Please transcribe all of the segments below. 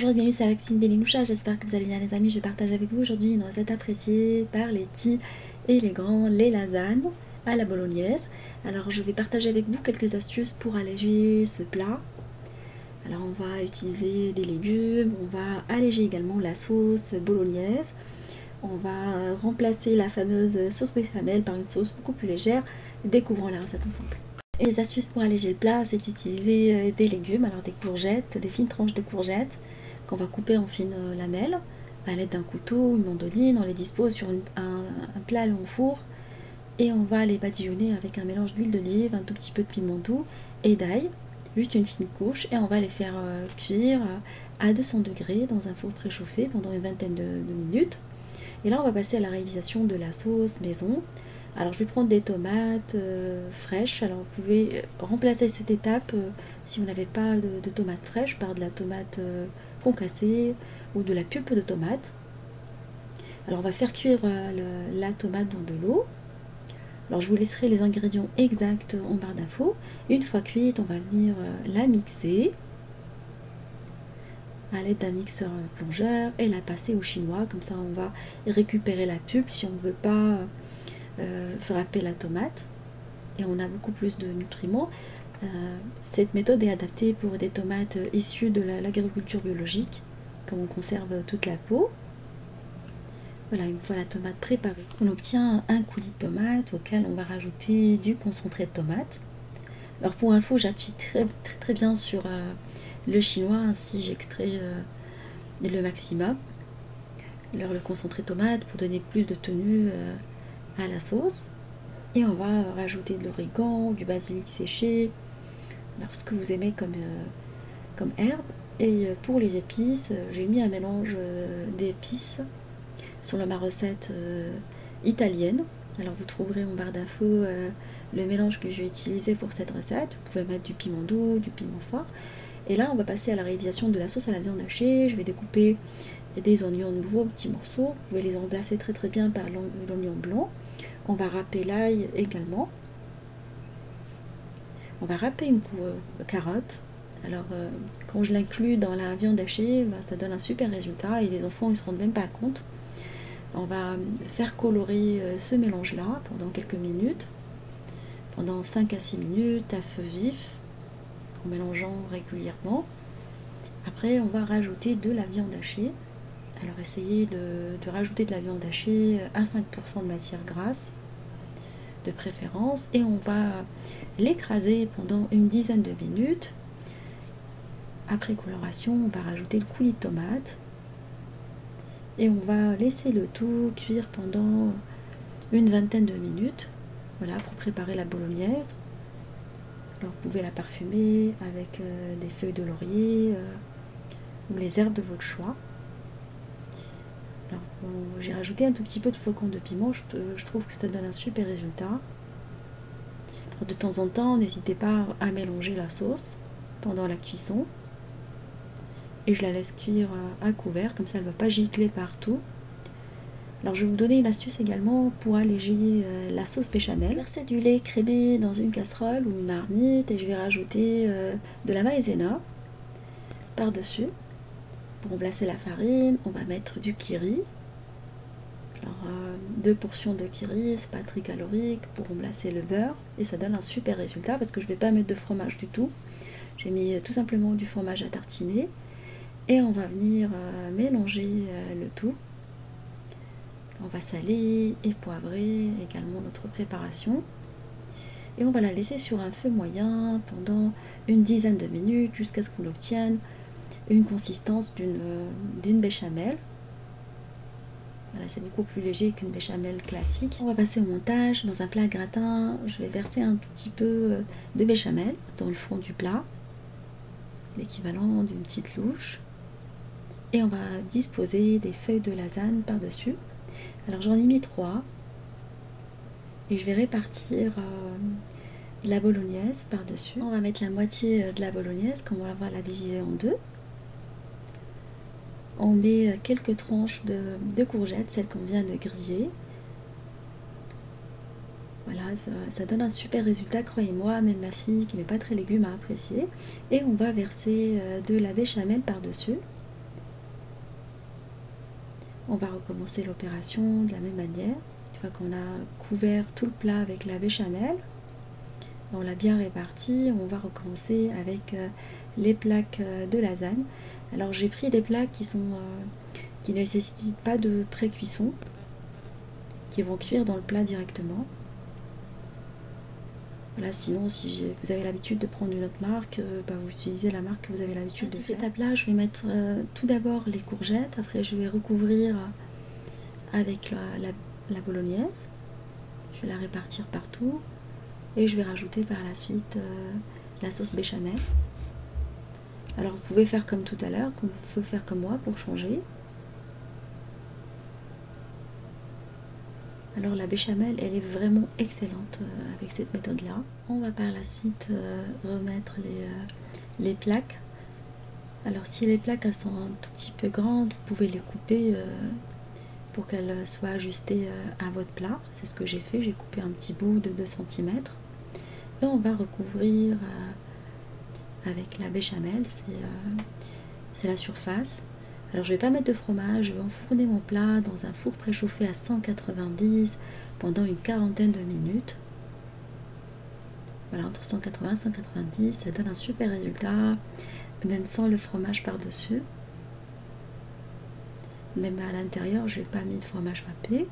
Bonjour et bienvenue à la cuisine des Linoucha, j'espère que vous allez bien les amis. Je partage avec vous aujourd'hui une recette appréciée par les petits et les grands, les lasagnes à la bolognaise. Alors je vais partager avec vous quelques astuces pour alléger ce plat. Alors on va utiliser des légumes, on va alléger également la sauce bolognaise. On va remplacer la fameuse sauce béchamel par une sauce beaucoup plus légère. Découvrons la recette ensemble. Et les astuces pour alléger le plat, c'est d'utiliser des légumes, alors des courgettes, des fines tranches de courgettes qu'on va couper en fines lamelles à l'aide d'un couteau, une mandoline. On les dispose sur un plat long four et on va les badigeonner avec un mélange d'huile d'olive, un tout petit peu de piment doux et d'ail, juste une fine couche, et on va les faire cuire à 200 degrés dans un four préchauffé pendant une vingtaine de minutes. Et là on va passer à la réalisation de la sauce maison. Alors je vais prendre des tomates fraîches. Alors vous pouvez remplacer cette étape si vous n'avez pas de tomates fraîches par de la tomate concassée ou de la pulpe de tomate. Alors on va faire cuire la tomate dans de l'eau. Alors je vous laisserai les ingrédients exacts en barre d'infos. Une fois cuite, on va venir la mixer à l'aide d'un mixeur plongeur et la passer au chinois. Comme ça on va récupérer la pulpe si on ne veut pas frapper la tomate et on a beaucoup plus de nutriments. Cette méthode est adaptée pour des tomates issues de l'agriculture biologique, comme on conserve toute la peau. Voilà, une fois la tomate préparée, on obtient un coulis de tomate auquel on va rajouter du concentré de tomate. Alors pour info, j'appuie très bien sur le chinois, ainsi j'extrais le maximum. Alors le concentré de tomate pour donner plus de tenue à la sauce. Et on va rajouter de l'origan, du basilic séché, alors ce que vous aimez comme herbe. Et pour les épices, j'ai mis un mélange d'épices sur ma recette italienne. Alors vous trouverez en barre d'infos le mélange que je vais utiliser pour cette recette. Vous pouvez mettre du piment doux, du piment fort. Et là on va passer à la réalisation de la sauce à la viande hachée. Je vais découper des oignons nouveaux, petits morceaux. Vous pouvez les remplacer très bien par l'oignon blanc. On va râper l'ail également. On va râper une carotte. Alors quand je l'inclus dans la viande hachée, ça donne un super résultat et les enfants ne se rendent même pas compte. On va faire colorer ce mélange là pendant quelques minutes, pendant 5 à 6 minutes à feu vif, en mélangeant régulièrement. Après on va rajouter de la viande hachée. Alors essayez de rajouter de la viande hachée à 5% de matière grasse de préférence, et on va l'écraser pendant une dizaine de minutes. Après coloration, on va rajouter le coulis de tomate et on va laisser le tout cuire pendant une vingtaine de minutes. Voilà, pour préparer la bolognaise. Alors vous pouvez la parfumer avec des feuilles de laurier ou les herbes de votre choix. Alors j'ai rajouté un tout petit peu de flocons de piment, je trouve que ça donne un super résultat. Alors, de temps en temps, n'hésitez pas à mélanger la sauce pendant la cuisson. Et je la laisse cuire à couvert, comme ça elle ne va pas gicler partout. Alors je vais vous donner une astuce également pour alléger la sauce béchamel. Verser du lait crémé dans une casserole ou une marmite et je vais rajouter de la maïzena par-dessus. Pour remplacer la farine, on va mettre du kiri. Alors 2 portions de kiri, c'est pas très calorique, pour remplacer le beurre. Et ça donne un super résultat parce que je ne vais pas mettre de fromage du tout. J'ai mis tout simplement du fromage à tartiner. Et on va venir mélanger le tout. On va saler et poivrer également notre préparation. Et on va la laisser sur un feu moyen pendant une dizaine de minutes jusqu'à ce qu'on obtienne une consistance d'une béchamel. Voilà, c'est beaucoup plus léger qu'une béchamel classique. On va passer au montage. Dans un plat gratin, je vais verser un tout petit peu de béchamel dans le fond du plat, l'équivalent d'une petite louche. Et on va disposer des feuilles de lasagne par-dessus. Alors j'en ai mis 3. Et je vais répartir la bolognaise par-dessus. On va mettre la moitié de la bolognaise, comme on va la diviser en 2. On met quelques tranches de courgettes, celles qu'on vient de griller. Voilà, ça donne un super résultat, croyez-moi, même ma fille qui n'est pas très légumes a apprécié. Et on va verser de la béchamel par-dessus. On va recommencer l'opération de la même manière. Une fois qu'on a couvert tout le plat avec la béchamel, on l'a bien réparti, on va recommencer avec les plaques de lasagne. Alors j'ai pris des plaques qui ne nécessitent pas de pré-cuisson, qui vont cuire dans le plat directement. Voilà, sinon si vous avez l'habitude de prendre une autre marque, vous utilisez la marque que vous avez l'habitude de faire. Cette étape-là, je vais mettre tout d'abord les courgettes, après je vais recouvrir avec la bolognaise. Je vais la répartir partout et je vais rajouter par la suite la sauce béchamel. Alors vous pouvez faire comme tout à l'heure, comme vous pouvez faire comme moi pour changer. Alors la béchamel, elle est vraiment excellente avec cette méthode-là. On va par la suite remettre les plaques. Alors si les plaques elles sont un tout petit peu grandes, vous pouvez les couper pour qu'elles soient ajustées à votre plat. C'est ce que j'ai fait, j'ai coupé un petit bout de 2 cm. Et on va recouvrir avec la béchamel, c'est la surface. Alors je ne vais pas mettre de fromage, je vais enfourner mon plat dans un four préchauffé à 190 pendant une quarantaine de minutes. Voilà, entre 180 et 190, ça donne un super résultat, même sans le fromage par-dessus. Même à l'intérieur, je n'ai pas mis de fromage râpé.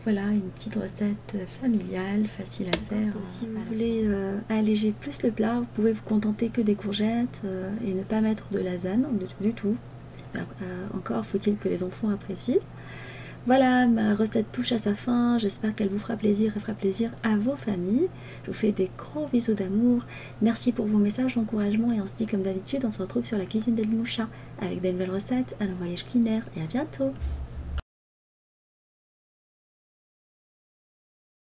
Voilà, une petite recette familiale, facile à faire. Si vous voulez alléger plus le plat, vous pouvez vous contenter que des courgettes et ne pas mettre de lasagne du tout. Encore faut-il que les enfants apprécient. Voilà, ma recette touche à sa fin. J'espère qu'elle vous fera plaisir et fera plaisir à vos familles. Je vous fais des gros bisous d'amour. Merci pour vos messages d'encouragement et on se dit comme d'habitude, on se retrouve sur la cuisine d'El Moucha avec des nouvelles recettes, un voyage culinaire et à bientôt.